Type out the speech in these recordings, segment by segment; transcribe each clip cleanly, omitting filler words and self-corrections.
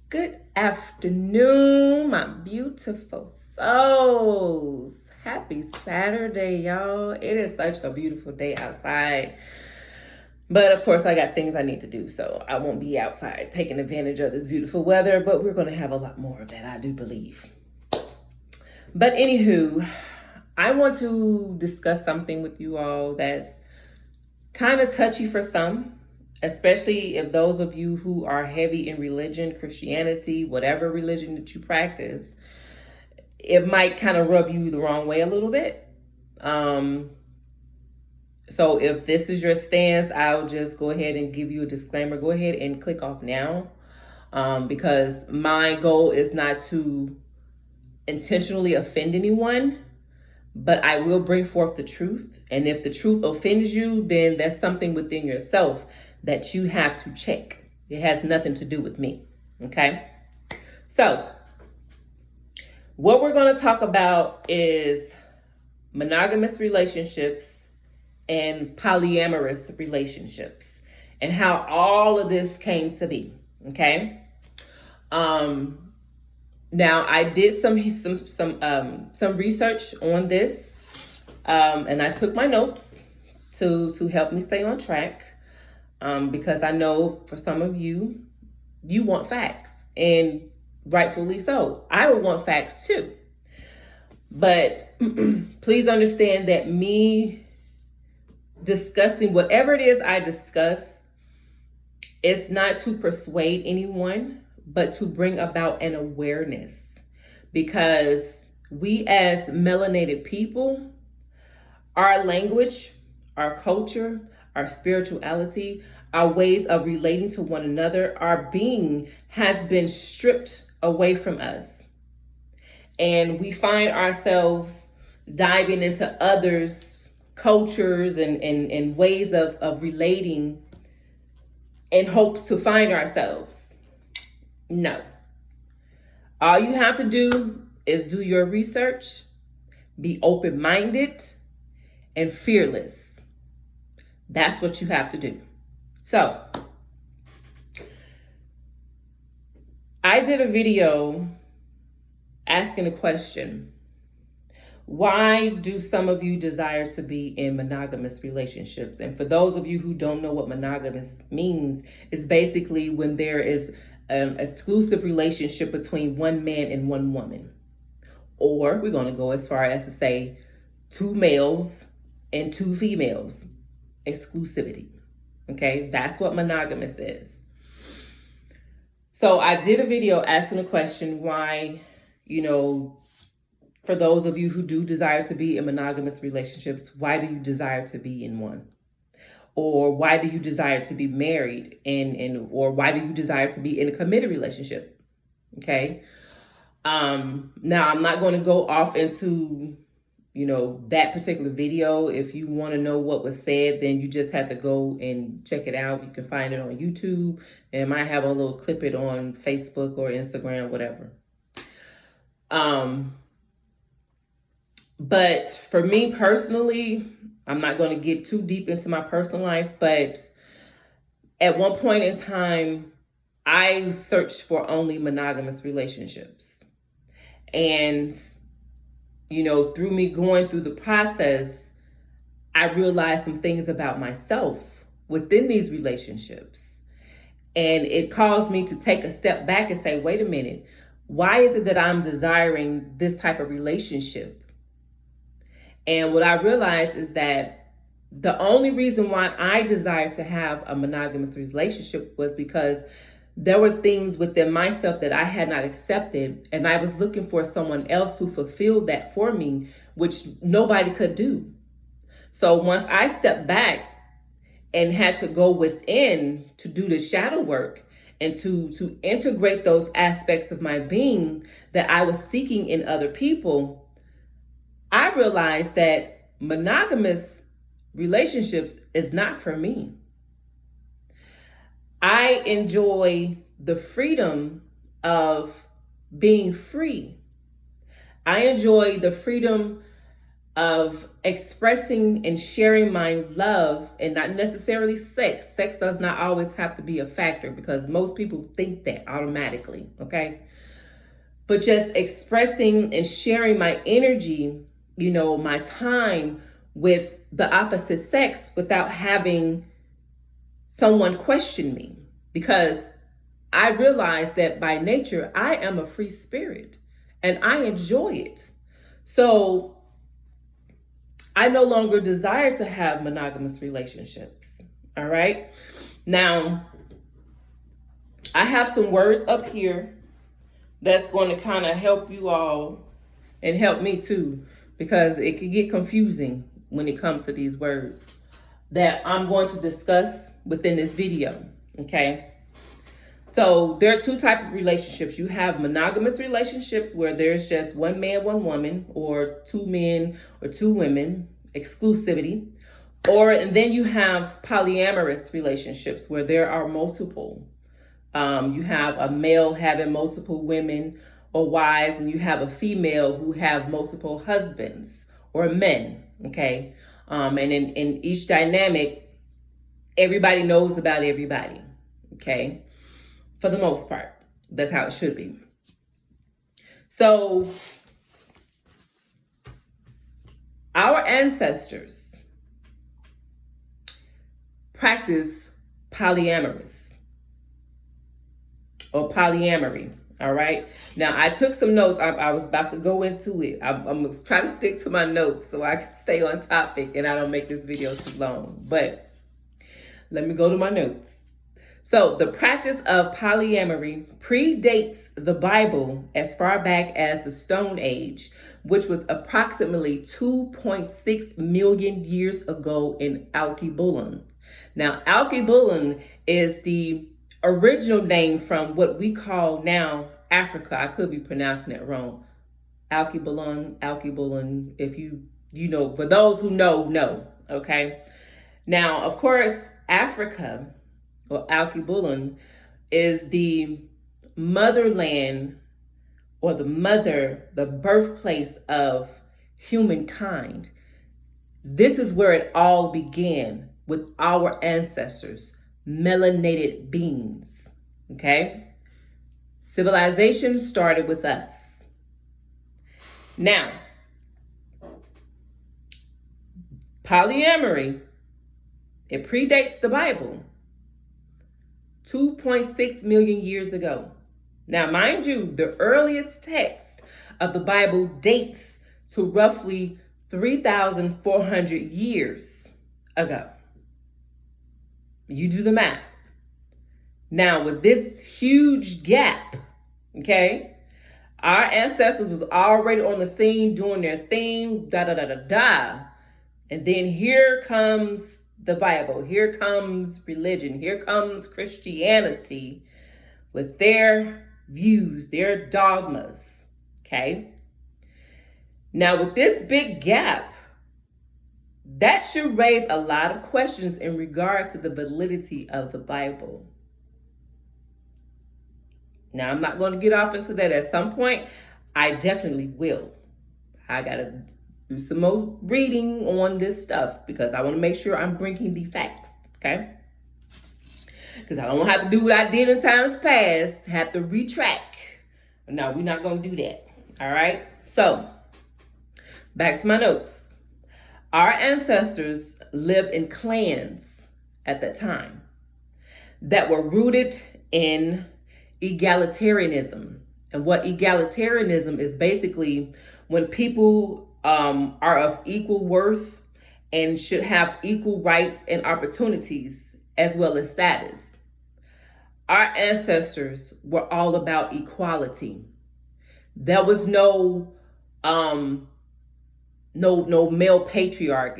Good afternoon, my beautiful souls. Happy Saturday, y'all. It is such a beautiful day outside. But of course, I got things I need to do, so I won't be outside taking advantage of this beautiful weather, but we're going to have a lot more of that, I do believe. But anywho, I want to discuss something with you all that's kind of touchy for some, especially if those of you who are heavy in religion, Christianity, whatever religion that you practice, it might kind of rub you the wrong way a little bit. So if this is your stance, I'll just go ahead and give you a disclaimer. Go ahead and click off now, because my goal is not to intentionally offend anyone, but I will bring forth the truth. And if the truth offends you, then that's something within yourself that you have to check. It has nothing to do with me. Okay? So, what we're going to talk about is monogamous relationships and polyamorous relationships and how all of this came to be. Okay? Now I did some research on this, and I took my notes to help me stay on track, because I know for some of you, you want facts, and rightfully so. I would want facts too, but please understand that me discussing whatever it is I discuss, it's not to persuade anyone, but to bring about an awareness, because we as melanated people, our language, our culture, our spirituality, our ways of relating to one another, our being has been stripped away from us. And we find ourselves diving into others' cultures and ways of relating in hopes to find ourselves. No. All you have to do is do your research, be open-minded, and fearless. That's what you have to do. So, I did a video asking a question. Why do some of you desire to be in monogamous relationships? And for those of you who don't know what monogamous means, it's basically when there is an exclusive relationship between one man and one woman. Or we're going to go as far as to say 2 males and 2 females. Exclusivity. Okay, that's what monogamous is. So I did a video asking a question why, for those of you who do desire to be in monogamous relationships, why do you desire to be in one? Or why do you desire to be married, or why do you desire to be in a committed relationship? Okay. Now I'm not going to go off into, that particular video. If you want to know what was said, then you just have to go and check it out. You can find it on YouTube, and I might have a little clip it on Facebook or Instagram, whatever. But for me personally, I'm not going to get too deep into my personal life, but at one point in time, I searched for only monogamous relationships. And, through me going through the process, I realized some things about myself within these relationships. And it caused me to take a step back and say, wait a minute, why is it that I'm desiring this type of relationship? And what I realized is that the only reason why I desired to have a monogamous relationship was because there were things within myself that I had not accepted, and I was looking for someone else who fulfilled that for me, which nobody could do. So once I stepped back and had to go within to do the shadow work and to integrate those aspects of my being that I was seeking in other people, I realized that monogamous relationships is not for me. I enjoy the freedom of being free. I enjoy the freedom of expressing and sharing my love, and not necessarily sex. Sex does not always have to be a factor because most people think that automatically, okay? But just expressing and sharing my energy, my time with the opposite sex without having someone question me. Because I realize that by nature, I am a free spirit and I enjoy it. So I no longer desire to have monogamous relationships. All right. Now, I have some words up here that's going to kind of help you all and help me too, because it can get confusing when it comes to these words that I'm going to discuss within this video. Okay. So there are two types of relationships. You have monogamous relationships where there's just one man, one woman, or two men or two women, exclusivity. And then you have polyamorous relationships where there are multiple. You have a male having multiple women or wives, and you have a female who have multiple husbands or men. Okay. And in each dynamic, everybody knows about everybody. Okay. For the most part, that's how it should be. So our ancestors practice polyamorous or polyamory. All right. Now, I took some notes. I was about to go into it. I'm going to try to stick to my notes so I can stay on topic and I don't make this video too long. But let me go to my notes. So the practice of polyamory predates the Bible as far back as the Stone Age, which was approximately 2.6 million years ago in Alkebulan. Now, Alkebulan is the original name from what we call now Africa. I could be pronouncing it wrong. Alkebulan, if you know, for those who know, okay? Now, of course, Africa or Alkebulan is the motherland or the birthplace of humankind. This is where it all began with our ancestors, melanated beings, okay? Civilization started with us. Now, polyamory, it predates the Bible. 2.6 million years ago. Now, mind you, the earliest text of the Bible dates to roughly 3,400 years ago. You do the math. Now, with this huge gap, okay, our ancestors was already on the scene doing their thing, And then here comes the Bible. Here comes religion. Here comes Christianity with their views, their dogmas. Okay. Now, with this big gap, that should raise a lot of questions in regards to the validity of the Bible. Now, I'm not going to get off into that at some point. I definitely will. I got to do some more reading on this stuff because I want to make sure I'm bringing the facts, okay? Because I don't have to do what I did in times past, have to retract. No, we're not going to do that, all right? So, back to my notes. Our ancestors lived in clans at that time that were rooted in egalitarianism. And what egalitarianism is basically when people are of equal worth and should have equal rights and opportunities as well as status. Our ancestors were all about equality. There was no male patriarch.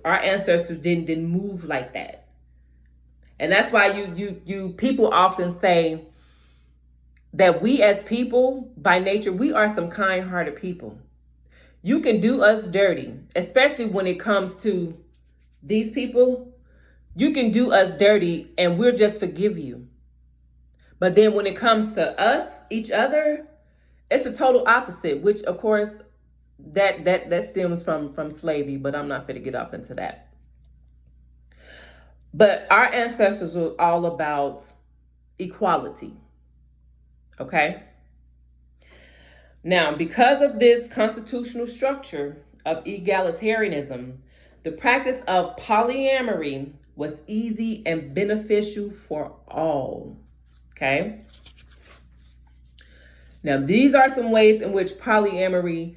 Our ancestors didn't move like that. And that's why you people often say that we as people by nature, we are some kind-hearted people. You can do us dirty, especially when it comes to these people. You can do us dirty and we'll just forgive you. But then when it comes to us, each other, it's the total opposite, which of course that stems from slavery, but I'm not going to get up into that. But our ancestors were all about equality. Okay? Now, because of this constitutional structure of egalitarianism, the practice of polyamory was easy and beneficial for all. Okay? Now, these are some ways in which polyamory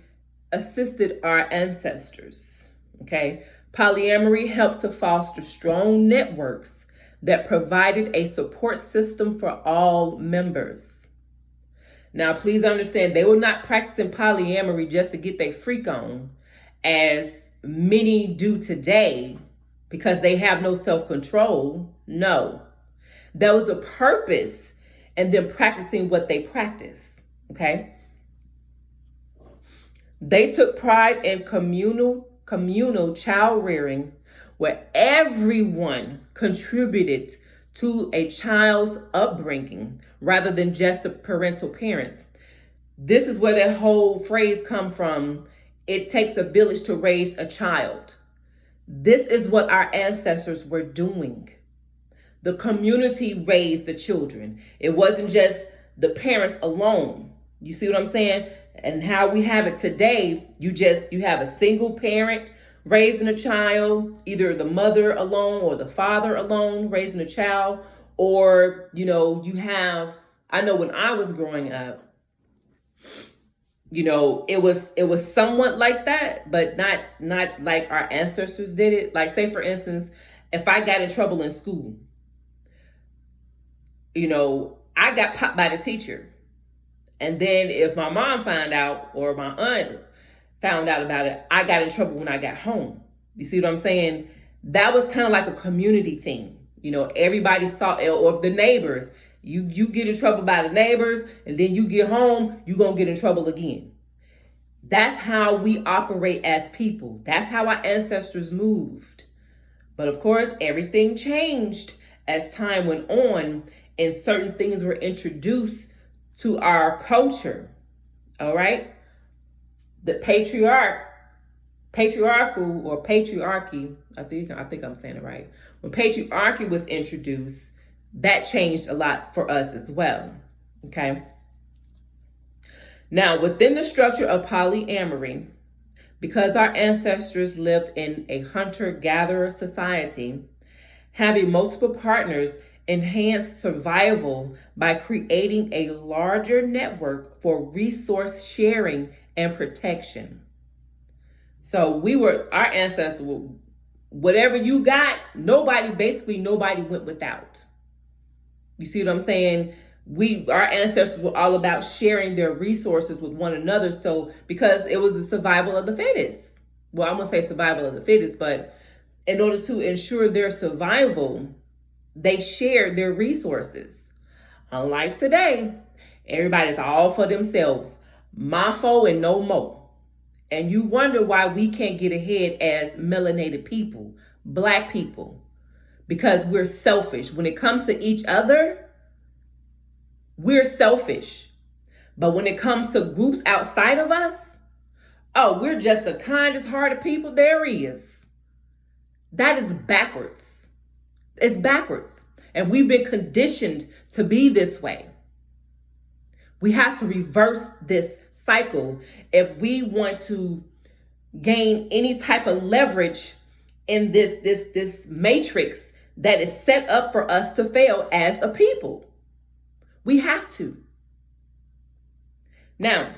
assisted our ancestors. Okay? Polyamory helped to foster strong networks that provided a support system for all members. Now, please understand, they were not practicing polyamory just to get their freak on, as many do today, because they have no self-control. No. There was a purpose in them practicing what they practice. Okay? They took pride in communal child rearing, where everyone contributed to a child's upbringing rather than just the parental parents. This is where that whole phrase comes from. It takes a village to raise a child. This is what our ancestors were doing. The community raised the children. It wasn't just the parents alone. You see what I'm saying? And how we have it today, you have a single parent raising a child, either the mother alone or the father alone raising a child, or you have, I know when I was growing up, it was somewhat like that, but not like our ancestors did it. Like, say for instance, if I got in trouble in school, I got popped by the teacher. And then if my mom found out or my aunt found out about it, I got in trouble when I got home. You see what I'm saying? That was kind of like a community thing. Everybody saw it, or if the neighbors, you get in trouble by the neighbors, and then you get home, you're going to get in trouble again. That's how we operate as people. That's how our ancestors moved. But of course, everything changed as time went on and certain things were introduced to our culture. All right? The patriarchal or patriarchy, I think I'm saying it right. When patriarchy was introduced, that changed a lot for us as well. Okay? Now, within the structure of polyamory, because our ancestors lived in a hunter-gatherer society, having multiple partners enhanced survival by creating a larger network for resource sharing and protection. So our ancestors, whatever you got, nobody went without. You see what I'm saying? Our ancestors were all about sharing their resources with one another. So because it was the survival of the fittest. Well, I'm going to say survival of the fittest, but in order to ensure their survival, they shared their resources. Unlike today, everybody's all for themselves. My foe and no more. And you wonder why we can't get ahead as melanated people, Black people, because we're selfish. When it comes to each other, we're selfish. But when it comes to groups outside of us, we're just the kindest hearted people there is. That is backwards. It's backwards. And we've been conditioned to be this way. We have to reverse this cycle if we want to gain any type of leverage in this matrix that is set up for us to fail as a people. We have to. Now,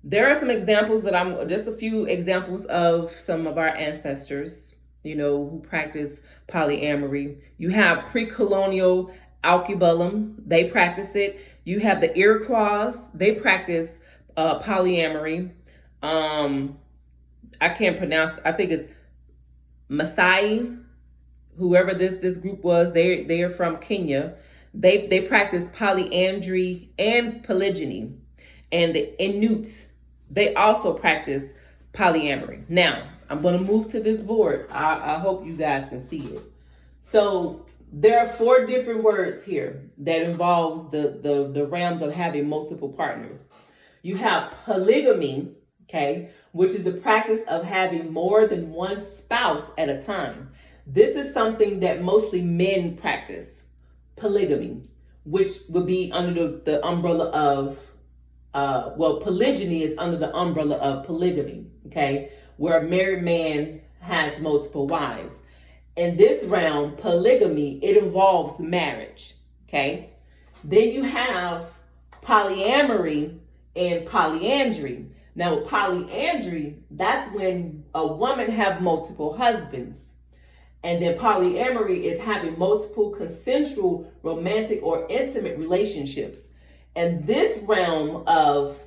there are some examples just a few examples of some of our ancestors, who practice polyamory. You have pre-colonial Alkebulan, they practice it. You have the Iroquois, they practice polyamory. I can't pronounce, I think it's Maasai, whoever this group was, they are from Kenya. They practice polyandry and polygyny. And the Inuit, they also practice polyamory. Now, I'm going to move to this board. I hope you guys can see it. So there are 4 different words here that involves the realms of having multiple partners. You have polygamy, okay, which is the practice of having more than one spouse at a time. This is something that mostly men practice, polygamy, which would be under the umbrella of, polygyny is under the umbrella of polygamy, okay, where a married man has multiple wives. In this realm, polygamy, it involves marriage, okay? Then you have polyamory and polyandry. Now with polyandry, that's when a woman have multiple husbands. And then polyamory is having multiple consensual romantic or intimate relationships. And this realm of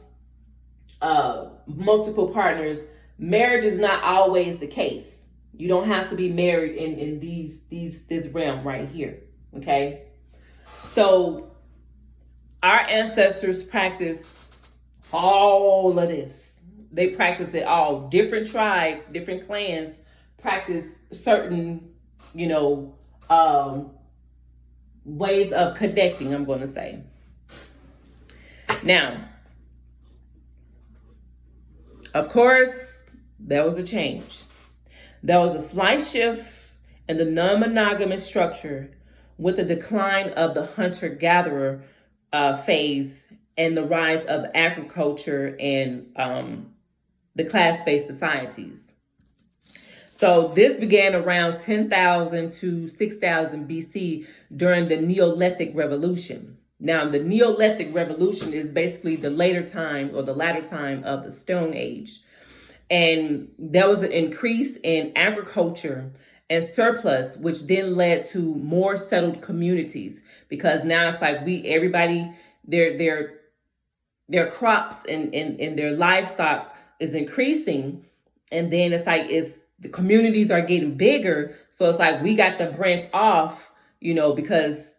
multiple partners, marriage is not always the case. You don't have to be married in this realm right here. Okay? So our ancestors practice all of this. They practice it all. Different tribes, different clans practice certain, ways of connecting, I'm going to say. Now, of course, there was a change. There was a slight shift in the non-monogamous structure with the decline of the hunter-gatherer phase and the rise of agriculture and the class-based societies. So this began around 10,000 to 6,000 BC during the Neolithic Revolution. Now, the Neolithic Revolution is basically the latter time of the Stone Age. And there was an increase in agriculture and surplus, which then led to more settled communities, because now it's like everybody, their crops and their livestock is increasing. And then it's like the communities are getting bigger. So it's like we got to branch off, because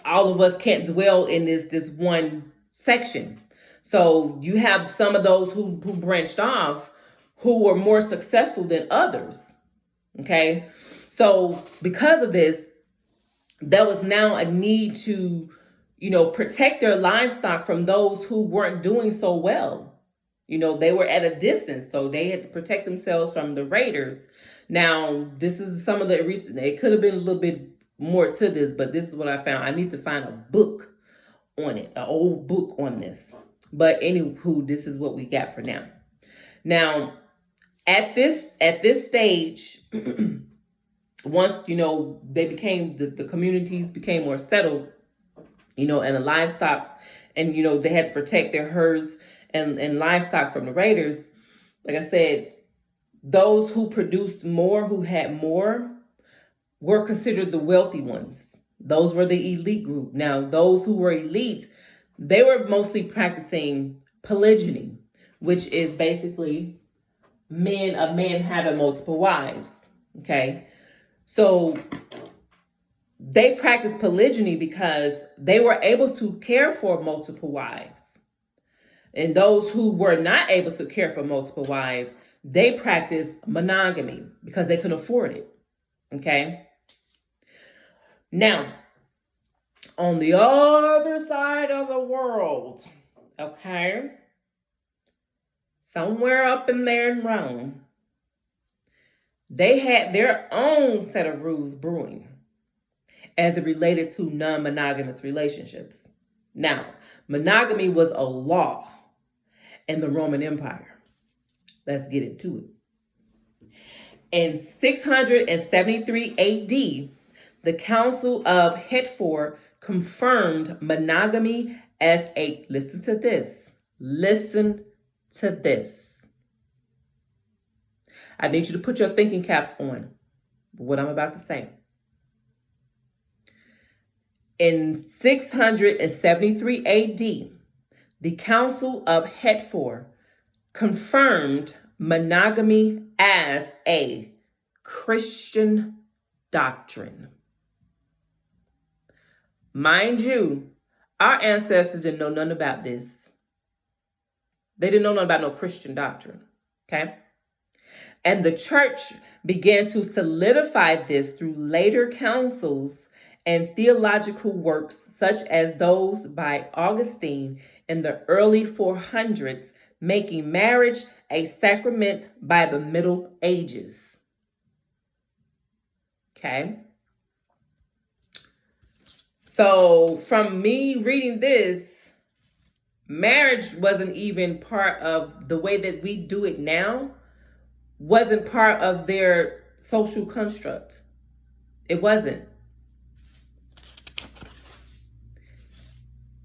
all of us can't dwell in this one section. So you have some of those who branched off who were more successful than others. Okay. So because of this, there was now a need to, protect their livestock from those who weren't doing so well. They were at a distance, so they had to protect themselves from the raiders. Now, this is some of the recent, it could have been a little bit more to this, but this is what I found. I need to find a book on it, an old book on this. But anywho, this is what we got for now. Now, at this stage, once, they became, the communities became more settled, and the livestock, and, they had to protect their herds and livestock from the raiders. Like I said, those who produced more, who had more, were considered the wealthy ones. Those were the elite group. Now, those who were elite, they were mostly practicing polygyny, which is basically a man having multiple wives. Okay. So they practiced polygyny because they were able to care for multiple wives. And those who were not able to care for multiple wives, they practiced monogamy because they couldn't afford it. Okay. Now, on the other side of the world, okay, somewhere up in there in Rome, they had their own set of rules brewing as it related to non-monogamous relationships. Now, monogamy was a law in the Roman Empire. Let's get into it. In 673 AD, the Council of Hetfor confirmed monogamy as a, listen to this. I need you to put your thinking caps on what I'm about to say. In 673 AD, the Council of Hetfor confirmed monogamy as a Christian doctrine. Mind you, our ancestors didn't know nothing about this. They didn't know nothing about no Christian doctrine, okay? And the church began to solidify this through later councils and theological works such as those by Augustine in the early 400s, making marriage a sacrament by the Middle Ages. Okay. So from me reading this, marriage wasn't even part of the way that we do it now, wasn't part of their social construct. It wasn't.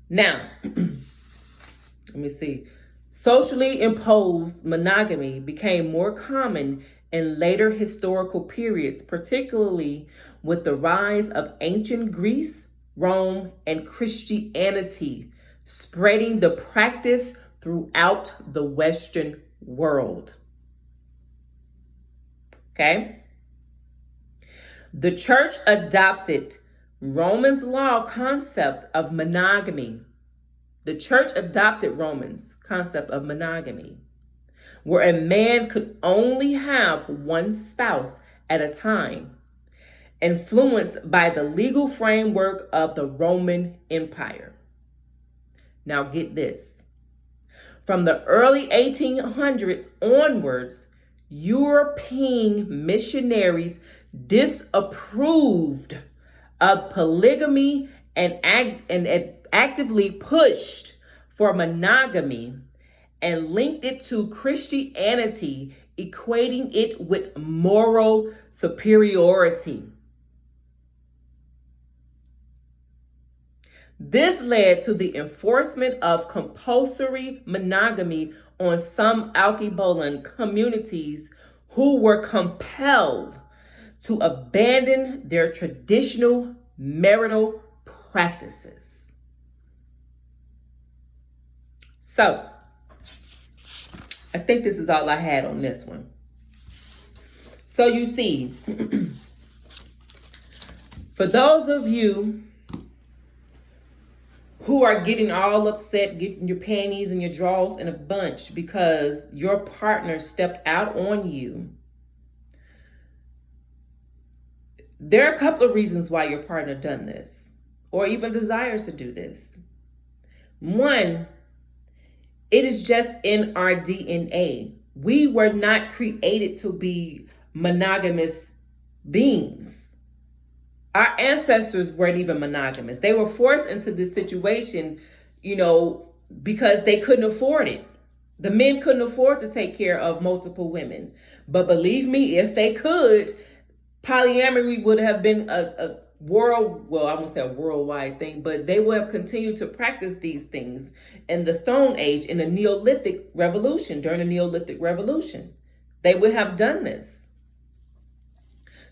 Now, let me see. Socially imposed monogamy became more common in later historical periods, particularly with the rise of ancient Greece, Rome, and Christianity, spreading the practice throughout the Western world. Okay? The church adopted Romans' law concept of monogamy. The church adopted Romans' concept of monogamy, where a man could only have one spouse at a time, influenced by the legal framework of the Roman Empire. Now get this. From the early 1800s onwards, European missionaries disapproved of polygamy and actively pushed for monogamy and linked it to Christianity, equating it with moral superiority. This led to the enforcement of compulsory monogamy on some Alkebulan communities who were compelled to abandon their traditional marital practices. So, I think this is all I had on this one. So you see, for those of you who are getting all upset, getting your panties and your drawers in a bunch because your partner stepped out on you, there are a couple of reasons why your partner done this or even desires to do this. One, it is just in our DNA. We were not created to be monogamous beings. Our ancestors weren't even monogamous. They were forced into this situation, because they couldn't afford it. The men couldn't afford to take care of multiple women. But believe me, if they could, polyamory would have been a worldwide thing, but they would have continued to practice these things in the Stone Age, in the Neolithic Revolution, during the Neolithic Revolution. They would have done this.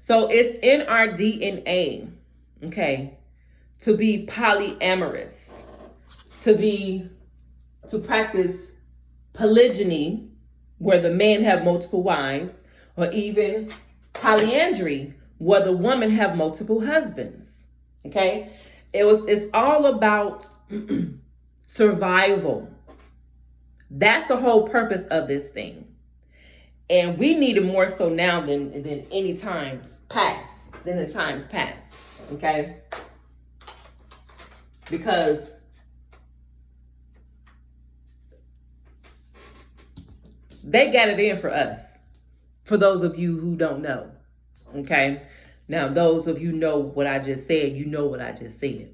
So it's in our DNA, okay, to be polyamorous, to practice polygyny, where the man have multiple wives, or even polyandry, where the woman have multiple husbands. Okay, it's all about survival. That's the whole purpose of this thing. And we need it more so now than any times past, okay? Because they got it in for us, for those of you who don't know, okay? Now, those of you know what I just said, you know what I just said,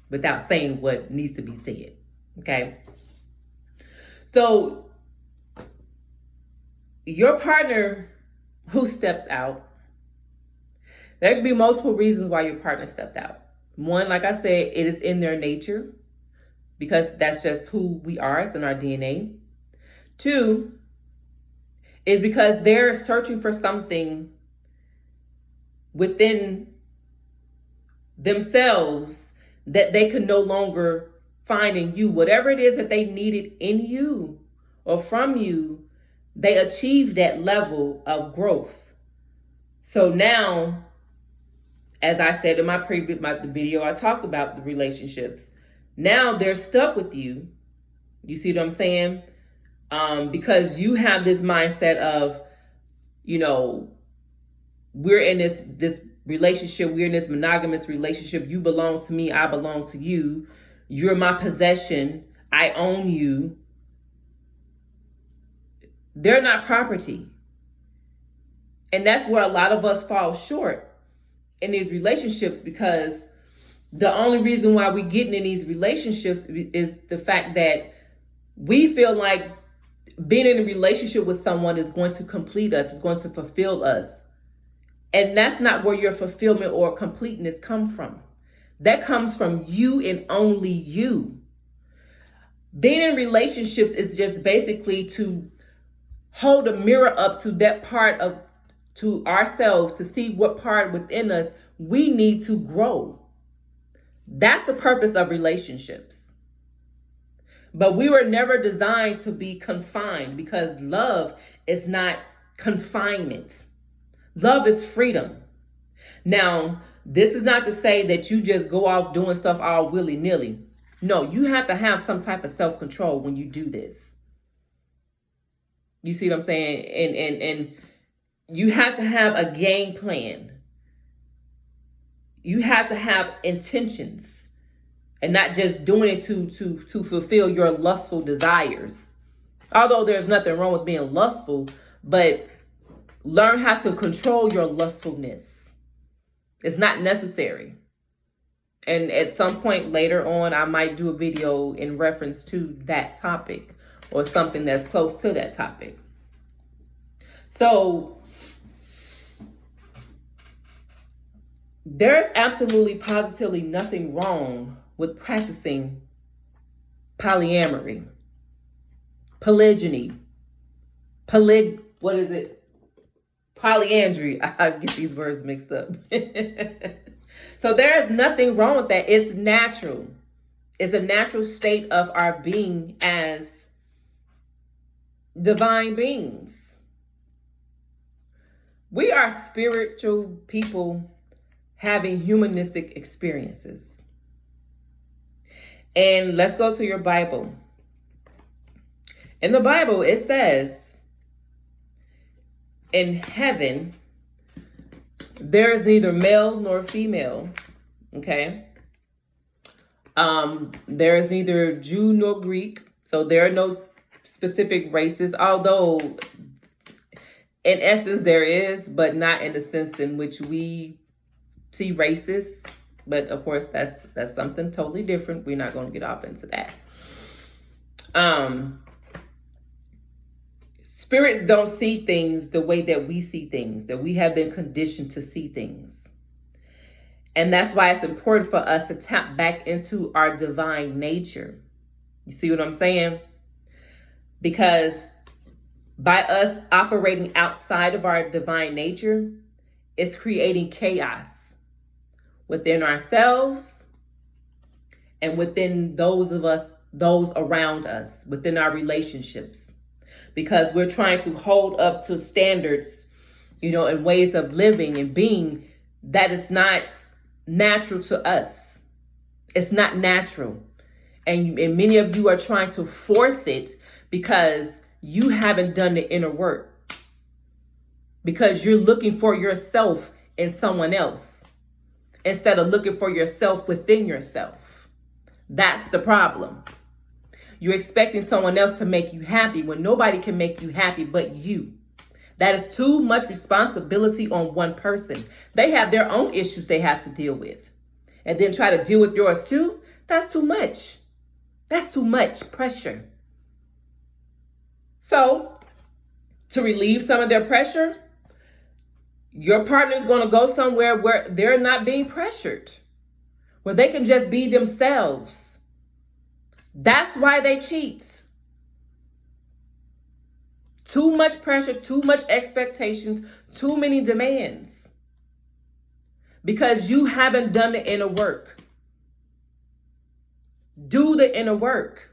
without saying what needs to be said, okay? So, your partner who steps out, there could be multiple reasons why your partner stepped out. One, like I said, it is in their nature, because that's just who we are. It's in our DNA. Two, is because they're searching for something within themselves that they could no longer find in you. Whatever it is that they needed in you or from you, they achieved that level of growth. So now, as I said in the video, I talked about the relationships. Now they're stuck with you. You see what I'm saying? Because you have this mindset of, we're in this relationship, we're in this monogamous relationship. You belong to me, I belong to you. You're my possession, I own you. They're not property. And that's where a lot of us fall short in these relationships, because the only reason why we're getting in these relationships is the fact that we feel like being in a relationship with someone is going to complete us, is going to fulfill us. And that's not where your fulfillment or completeness come from. That comes from you and only you. Being in relationships is just basically to hold a mirror up to that part of to ourselves to see what part within us we need to grow. That's the purpose of relationships. But we were never designed to be confined, because love is not confinement. Love is freedom. Now, this is not to say that you just go off doing stuff all willy-nilly. No, you have to have some type of self-control when you do this. You see what I'm saying? And you have to have a game plan. You have to have intentions, and not just doing it to fulfill your lustful desires. Although there's nothing wrong with being lustful, but learn how to control your lustfulness. It's not necessary. And at some point later on, I might do a video in reference to that topic, or something that's close to that topic. So there's absolutely positively nothing wrong with practicing polyamory, polygyny, polyandry. I get these words mixed up. So there is nothing wrong with that. It's natural. It's a natural state of our being as divine beings. We are spiritual people having humanistic experiences. And let's go to your Bible. In the Bible, it says, in heaven, there is neither male nor female. Okay. There is neither Jew nor Greek. So there are no specific races, although in essence there is, but not in the sense in which we see races. But of course, that's something totally different. We're not going to get off into that. Spirits don't see things the way that we see things, that we have been conditioned to see things. And that's why it's important for us to tap back into our divine nature. You see what I'm saying? Because by us operating outside of our divine nature, it's creating chaos within ourselves and within those around us, within our relationships. Because we're trying to hold up to standards, and ways of living and being that is not natural to us. It's not natural. And many of you are trying to force it because you haven't done the inner work. Because you're looking for yourself in someone else instead of looking for yourself within yourself. That's the problem. You're expecting someone else to make you happy when nobody can make you happy but you. That is too much responsibility on one person. They have their own issues they have to deal with. And then try to deal with yours too? That's too much. That's too much pressure. So, to relieve some of their pressure, your partner is going to go somewhere where they're not being pressured, where they can just be themselves. That's why they cheat. Too much pressure, too much expectations, too many demands. Because you haven't done the inner work. Do the inner work.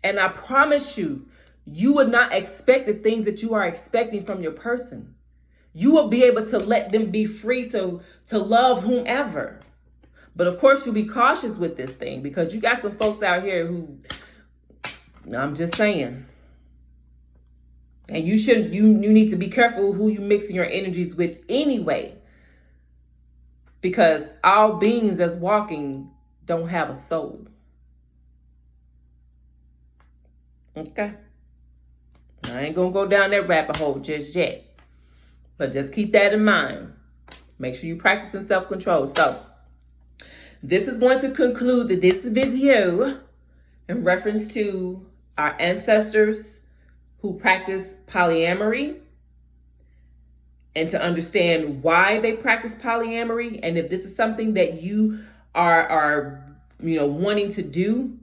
And I promise you, you would not expect the things that you are expecting from your person. You will be able to let them be free to love whomever. But of course, you'll be cautious with this thing because you got some folks out here who, I'm just saying. And you need to be careful who you mixing your energies with anyway. Because all beings that's walking don't have a soul. Okay. I ain't gonna go down that rabbit hole just yet. But just keep that in mind. Make sure you practice in self-control. So, this is going to conclude this video in reference to our ancestors who practice polyamory, and to understand why they practice polyamory. And if this is something that you are wanting to do,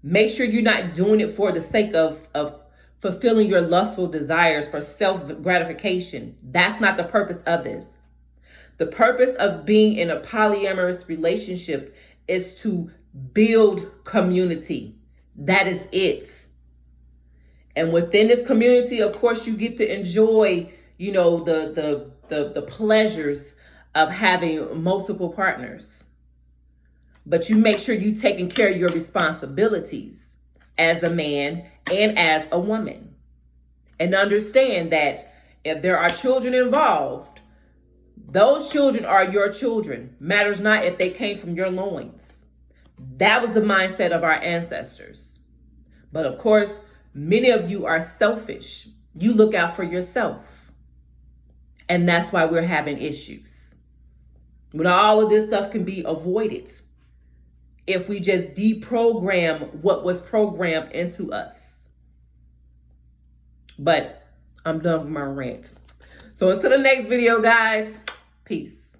make sure you're not doing it for the sake of fulfilling your lustful desires for self-gratification. That's not the purpose of this. The purpose of being in a polyamorous relationship is to build community. That is it. And within this community, of course, you get to enjoy, the pleasures of having multiple partners. But you make sure you're taking care of your responsibilities as a man and as a woman. And understand that if there are children involved, those children are your children. Matters not if they came from your loins. That was the mindset of our ancestors. But of course, many of you are selfish. You look out for yourself. And that's why we're having issues. But all of this stuff can be avoided if we just deprogram what was programmed into us. But I'm done with my rant. So until the next video, guys, peace.